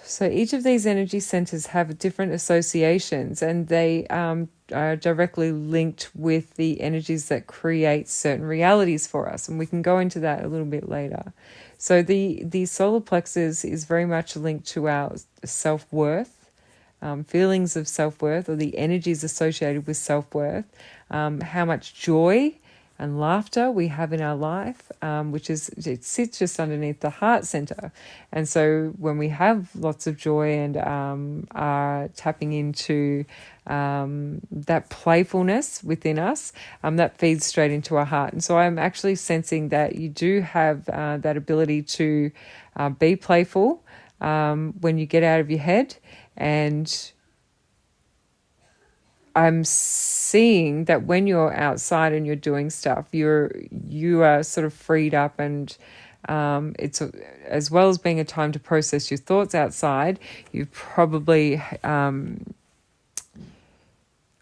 So each of these energy centers have different associations, and they are directly linked with the energies that create certain realities for us. And we can go into that a little bit later. So the solar plexus is very much linked to our self-worth, feelings of self-worth, or the energies associated with self-worth, how much joy and laughter we have in our life, it sits just underneath the heart center. And so when we have lots of joy and are tapping into that playfulness within us, that feeds straight into our heart. And so I'm actually sensing that you do have that ability to be playful when you get out of your head. And I'm seeing that when you're outside and you're doing stuff, you are sort of freed up, and it's as well as being a time to process your thoughts outside. You probably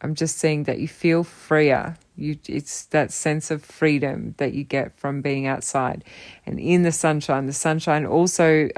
I'm just seeing that you feel freer. It's that sense of freedom that you get from being outside and in the sunshine. The sunshine also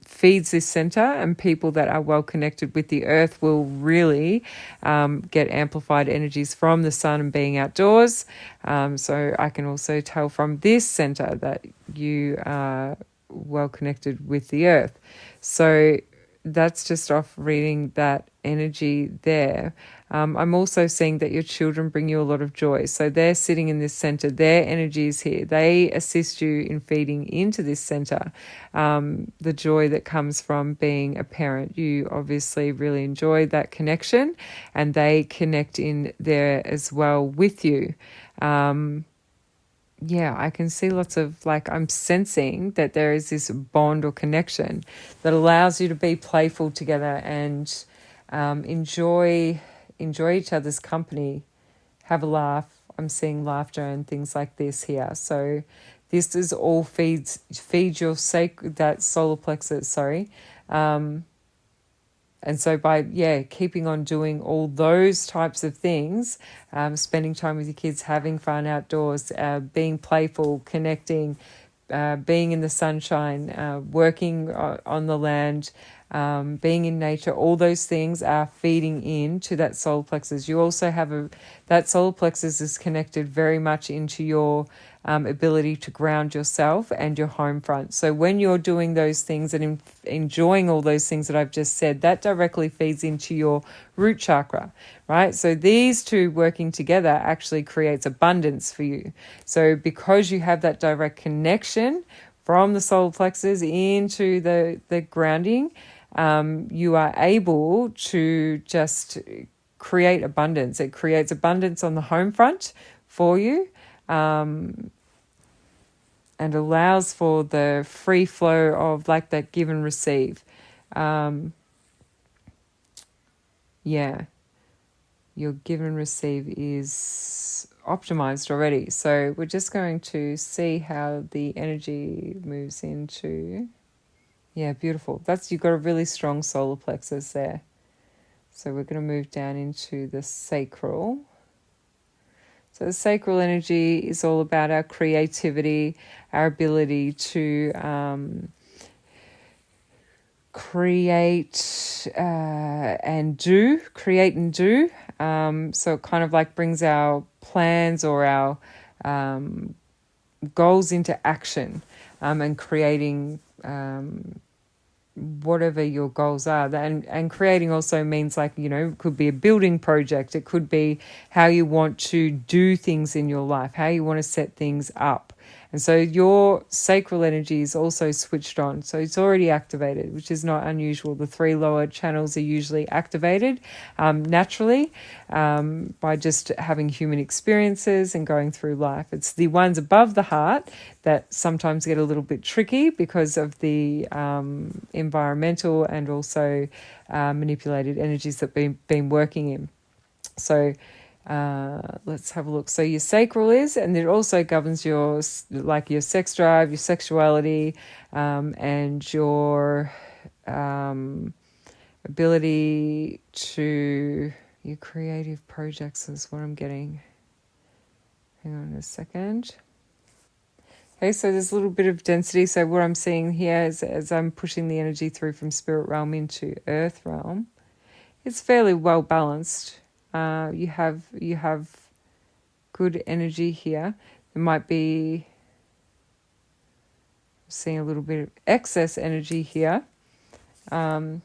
feeds this center, and people that are well connected with the earth will really get amplified energies from the sun and being outdoors. So I can also tell from this center that you are well connected with the earth. So that's just off reading that energy there. I'm also seeing that your children bring you a lot of joy. So they're sitting in this center. Their energy is here. They assist you in feeding into this center. The joy that comes from being a parent. You obviously really enjoy that connection, and they connect in there as well with you. I can see lots of, I'm sensing that there is this bond or connection that allows you to be playful together and enjoy each other's company, have a laugh. I'm seeing laughter and things like this here. So this is all feeds your that solar plexus, and so by keeping on doing all those types of things, spending time with your kids, having fun outdoors, being playful, connecting, being in the sunshine, working on the land, being in nature, all those things are feeding into that solar plexus. You also have that solar plexus is connected very much into your ability to ground yourself and your home front. So when you're doing those things and enjoying all those things that I've just said, that directly feeds into your root chakra, right? So these two working together actually creates abundance for you. So because you have that direct connection from the solar plexus into the grounding, you are able to just create abundance. It creates abundance on the home front for you, and allows for the free flow of that give and receive. Your give and receive is optimized already. So we're just going to see how the energy moves into. Yeah, beautiful. You've got a really strong solar plexus there. So we're going to move down into the sacral. So the sacral energy is all about our creativity, our ability to create and do. So it kind of brings our plans or our goals into action, and creating whatever your goals are. And creating also means it could be a building project. It could be how you want to do things in your life, how you want to set things up. And so your sacral energy is also switched on. So it's already activated, which is not unusual. The 3 lower channels are usually activated naturally by just having human experiences and going through life. It's the ones above the heart that sometimes get a little bit tricky because of the environmental and also manipulated energies that we've been working in. So let's have a look. So your sacral is, and it also governs your sex drive, your sexuality, and your ability to your creative projects is what I'm getting. Hang on a second. Okay, so there's a little bit of density. So what I'm seeing here is as I'm pushing the energy through from spirit realm into earth realm, it's fairly well balanced. You have good energy here. There might be, seeing a little bit of excess energy here, but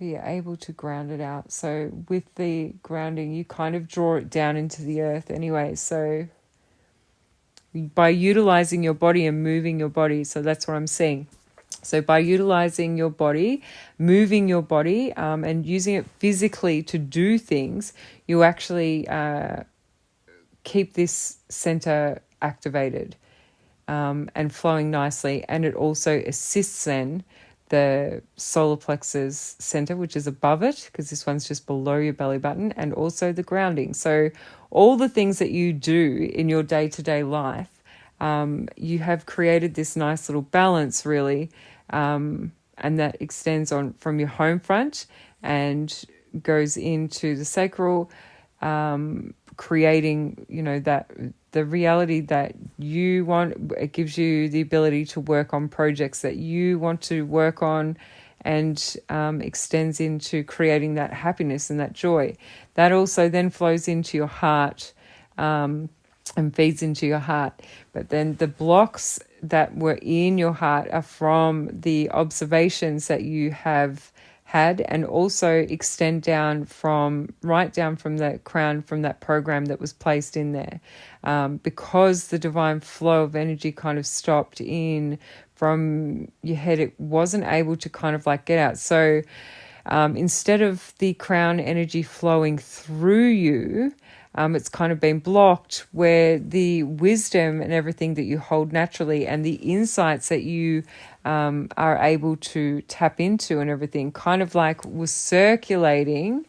you're able to ground it out. So with the grounding, you kind of draw it down into the earth anyway. So by utilizing your body and moving your body, so that's what I'm seeing. So by utilizing your body, moving your body, and using it physically to do things, you actually keep this center activated and flowing nicely. And it also assists then the solar plexus center, which is above it, because this one's just below your belly button, and also the grounding. So all the things that you do in your day-to-day life, you have created this nice little balance, really, and that extends on from your home front and goes into the sacral, creating, that the reality that you want. It gives you the ability to work on projects that you want to work on, and extends into creating that happiness and that joy. That also then flows into your heart, and feeds into your heart. But then the blocks that were in your heart are from the observations that you have had, and also extend down from the crown, from that program that was placed in there, because the divine flow of energy kind of stopped in from your head. It wasn't able to kind of like get out. So instead of the crown energy flowing through you, it's kind of been blocked, where the wisdom and everything that you hold naturally, and the insights that you are able to tap into and everything, kind of like was circulating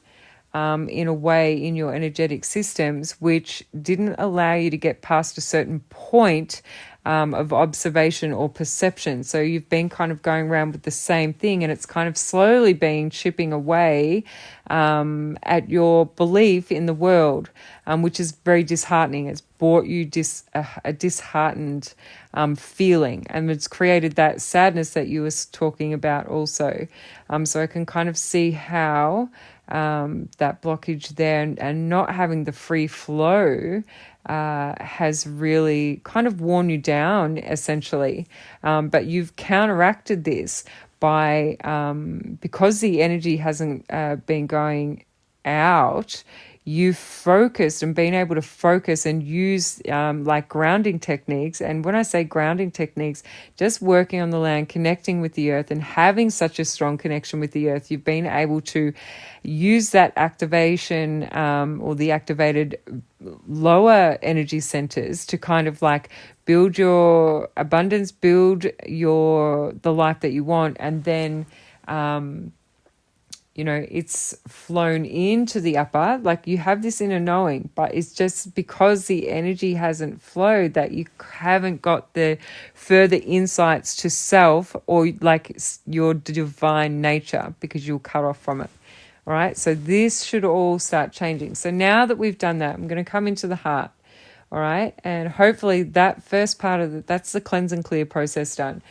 in a way in your energetic systems, which didn't allow you to get past a certain point of observation or perception. So you've been kind of going around with the same thing, and it's kind of slowly been chipping away at your belief in the world, which is very disheartening. It's brought you a disheartened feeling, and it's created that sadness that you were talking about also. So I can kind of see how that blockage there, and not having the free flow has really kind of worn you down, essentially. But you've counteracted this by, because the energy hasn't been going out, you've focused and been able to focus and use like grounding techniques. And when I say grounding techniques, just working on the land, connecting with the earth, and having such a strong connection with the earth, you've been able to use that activation, or the activated lower energy centers, to kind of like build your abundance, build the life that you want. And then it's flown into the upper, like you have this inner knowing, but it's just because the energy hasn't flowed that you haven't got the further insights to self, or like your divine nature, because you'll cut off from it. All right. So this should all start changing. So now that we've done that, I'm going to come into the heart. All right. And hopefully that first part of that's the cleanse and clear process done.